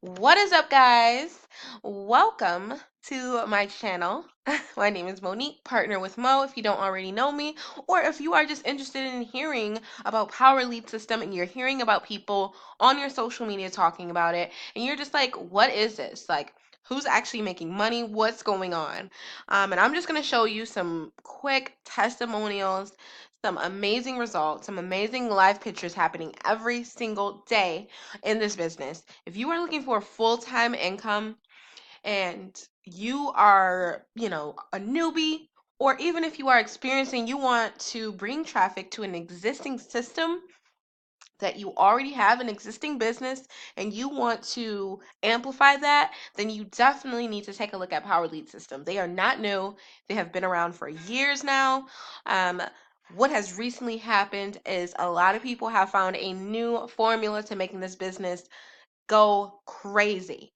What is up, guys? Welcome to my channel. My name is Monique, partner with Mo, if you don't already know me, or if you are just interested in hearing about Power Lead System and you're hearing about people on your social media talking about it, and you're just like, what is this? Like, who's actually making money? What's going on? And I'm just going to show you some quick testimonials, some amazing results, some amazing live pictures happening every single day in this business. If you are looking for full-time income and you are, a newbie, or even if you are experiencing, you want to bring traffic to an existing system that you already have an existing business and you want to amplify that, then you definitely need to take a look at Power Lead System. They are not new. They have been around for years now. Um, what has recently happened is a lot of people have found a new formula to making this business go crazy.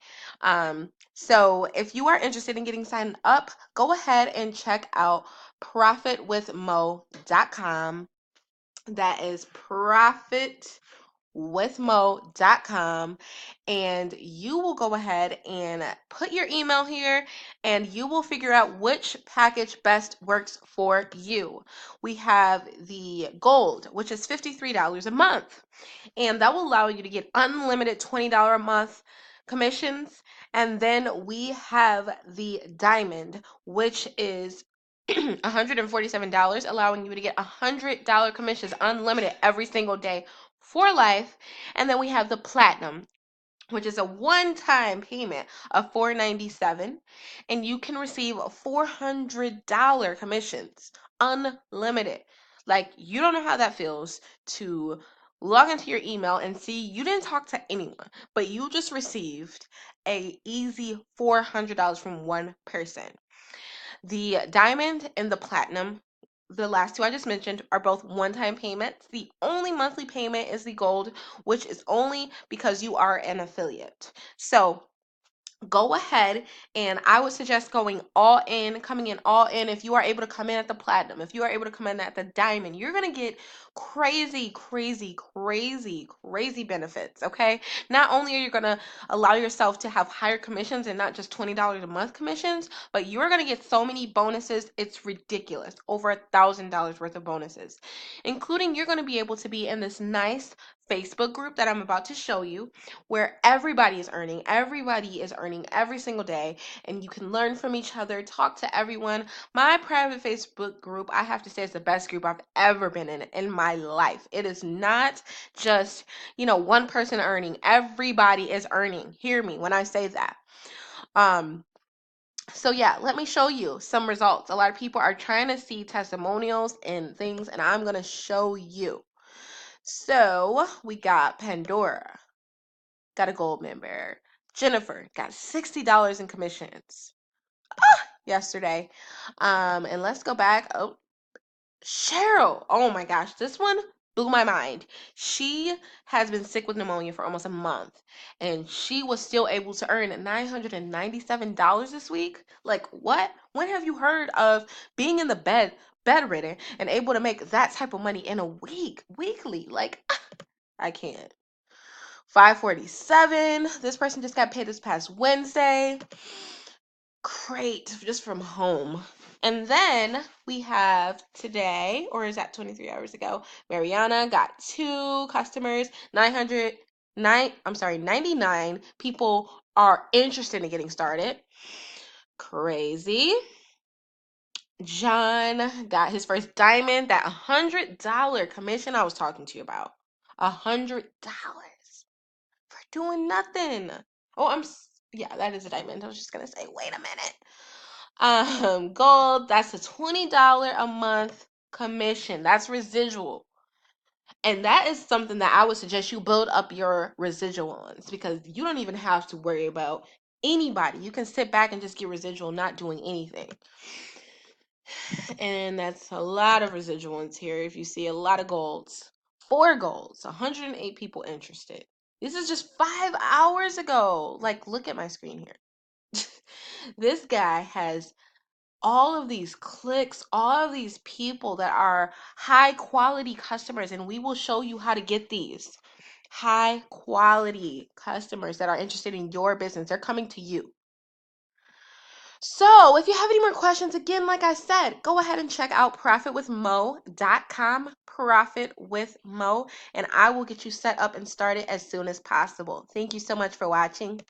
So if you are interested in getting signed up, go ahead and check out profitwithmo.com. That is profitwithmo.com, and you will go ahead and put your email here and you will figure out which package best works for you. We have the gold, which is $53 a month, and that will allow you to get unlimited $20 a month commissions. And then we have the diamond, which is $147, allowing you to get $100 commissions unlimited every single day for life. And then we have the platinum, which is a one-time payment of $497, and you can receive $400 commissions unlimited. Like, you don't know how that feels to log into your email and see you didn't talk to anyone, but you just received a easy $400 from one person. The diamond and the platinum, the last two I just mentioned, are both one-time payments. The only monthly payment is the gold, which is only because you are an affiliate. So go ahead, and I would suggest going all in, coming in all in. If you are able to come in at the platinum, if you are able to come in at the diamond, you're going to get crazy, crazy, crazy, crazy benefits. Okay, not only are you going to allow yourself to have higher commissions and not just $20 a month commissions, but you're going to get so many bonuses, it's ridiculous. Over $1,000 worth of bonuses, including you're going to be able to be in this nice Facebook group that I'm about to show you, where everybody is earning every single day, and you can learn from each other, talk to everyone. My private Facebook group, I have to say, is the best group I've ever been in my life. It is not just, one person earning. Everybody is earning. Hear me when I say that. Um, so yeah, let me show you some results. A lot of people are trying to see testimonials and things, and I'm gonna show you. So we got Pandora, got a gold member. Jennifer got $60 in commissions yesterday. And let's go back. Oh, Cheryl. Oh my gosh, this one blew my mind. She has been sick with pneumonia for almost a month, and she was still able to earn $997 this week. Like, what? When have you heard of being in the bedridden, and able to make that type of money in a week, weekly? Like, I can't. 547. This person just got paid this past Wednesday. Great, just from home. And then we have today, or is that 23 hours ago? Mariana got two customers, 99 people are interested in getting started. Crazy. John got his first diamond, that $100 commission I was talking to you about. $100 for doing nothing. Oh, yeah, that is a diamond. I was just gonna say, wait a minute. Gold, that's a $20 a month commission. That's residual. And that is something that I would suggest you build up your residual ones, because you don't even have to worry about anybody. You can sit back and just get residual, not doing anything. And that's a lot of residual ones here. If you see a lot of golds, 4 golds, 108 people interested. This is just 5 hours ago. Like, look at my screen here. This guy has all of these clicks, all of these people that are high quality customers, and we will show you how to get these. high quality customers that are interested in your business. They're coming to you. So, if you have any more questions, again, like I said, go ahead and check out profitwithmo.com, profitwithmo, and I will get you set up and started as soon as possible. Thank you so much for watching.